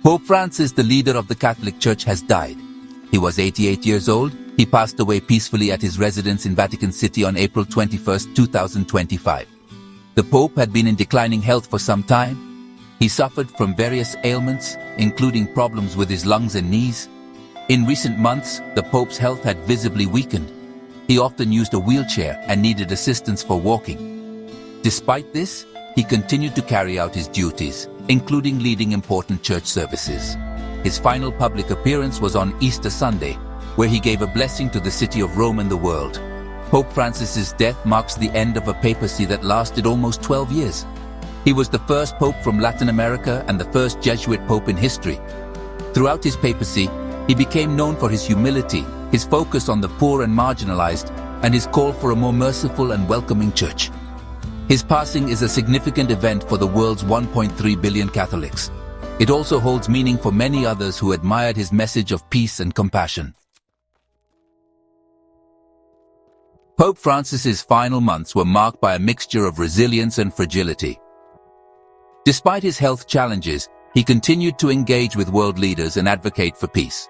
Pope Francis, the leader of the Catholic Church, has died. He was 88 years old. He passed away peacefully at his residence in Vatican City on April 21, 2025. The Pope had been in declining health for some time. He suffered from various ailments, including problems with his lungs and knees. In recent months, the Pope's health had visibly weakened. He often used a wheelchair and needed assistance for walking. Despite this, he continued to carry out his duties, including leading important church services. His final public appearance was on Easter Sunday, where he gave a blessing to the city of Rome and the world. Pope Francis's death marks the end of a papacy that lasted almost 12 years. He was the first pope from Latin America and the first Jesuit pope in history. Throughout his papacy, he became known for his humility, his focus on the poor and marginalized, and his call for a more merciful and welcoming church. His passing is a significant event for the world's 1.3 billion Catholics. It also holds meaning for many others who admired his message of peace and compassion. Pope Francis's final months were marked by a mixture of resilience and fragility. Despite his health challenges, he continued to engage with world leaders and advocate for peace.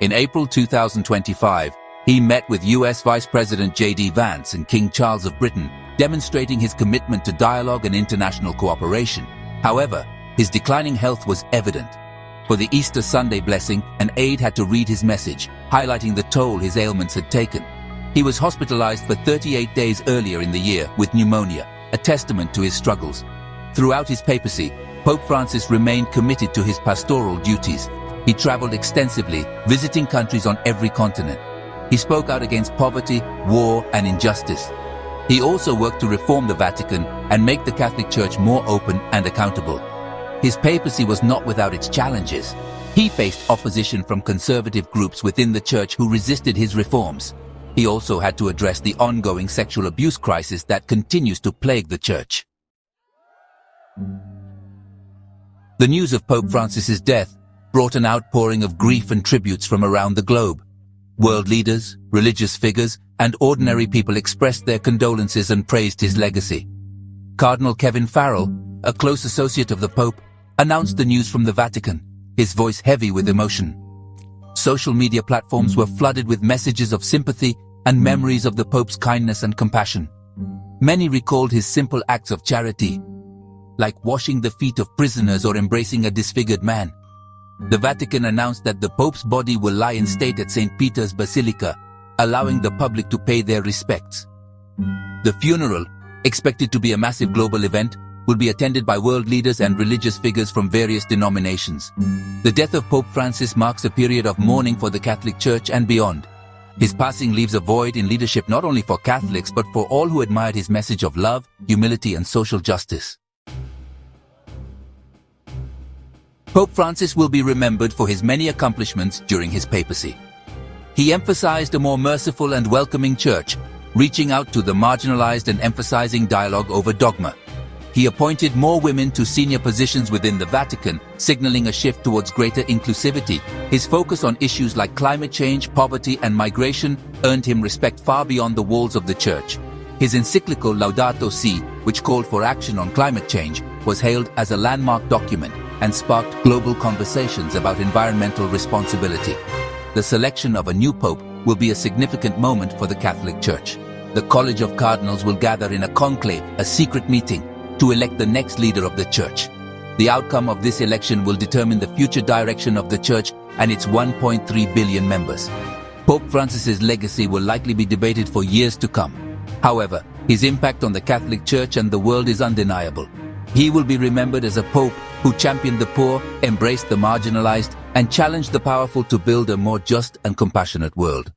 In April 2025, he met with US Vice President J.D. Vance and King Charles of Britain, demonstrating his commitment to dialogue and international cooperation. However, his declining health was evident. For the Easter Sunday blessing, an aide had to read his message, highlighting the toll his ailments had taken. He was hospitalized for 38 days earlier in the year with pneumonia, a testament to his struggles. Throughout his papacy, Pope Francis remained committed to his pastoral duties. He traveled extensively, visiting countries on every continent. He spoke out against poverty, war, and injustice. He also worked to reform the Vatican and make the Catholic Church more open and accountable. His papacy was not without its challenges. He faced opposition from conservative groups within the Church who resisted his reforms. He also had to address the ongoing sexual abuse crisis that continues to plague the Church. The news of Pope Francis's death brought an outpouring of grief and tributes from around the globe. World leaders, religious figures, and ordinary people expressed their condolences and praised his legacy. Cardinal Kevin Farrell, a close associate of the Pope, announced the news from the Vatican, his voice heavy with emotion. Social media platforms were flooded with messages of sympathy and memories of the Pope's kindness and compassion. Many recalled his simple acts of charity, like washing the feet of prisoners or embracing a disfigured man. The Vatican announced that the Pope's body will lie in state at St. Peter's Basilica, allowing the public to pay their respects. The funeral, expected to be a massive global event, will be attended by world leaders and religious figures from various denominations. The death of Pope Francis marks a period of mourning for the Catholic Church and beyond. His passing leaves a void in leadership not only for Catholics but for all who admired his message of love, humility, and social justice. Pope Francis will be remembered for his many accomplishments during his papacy. He emphasized a more merciful and welcoming church, reaching out to the marginalized and emphasizing dialogue over dogma. He appointed more women to senior positions within the Vatican, signaling a shift towards greater inclusivity. His focus on issues like climate change, poverty, and migration earned him respect far beyond the walls of the church. His encyclical Laudato Si, which called for action on climate change, was hailed as a landmark document and sparked global conversations about environmental responsibility. The selection of a new pope will be a significant moment for the Catholic Church. The College of Cardinals will gather in a conclave, a secret meeting, to elect the next leader of the Church. The outcome of this election will determine the future direction of the Church and its 1.3 billion members. Pope Francis's legacy will likely be debated for years to come. However, his impact on the Catholic Church and the world is undeniable. He will be remembered as a pope who championed the poor, embraced the marginalized, and challenged the powerful to build a more just and compassionate world.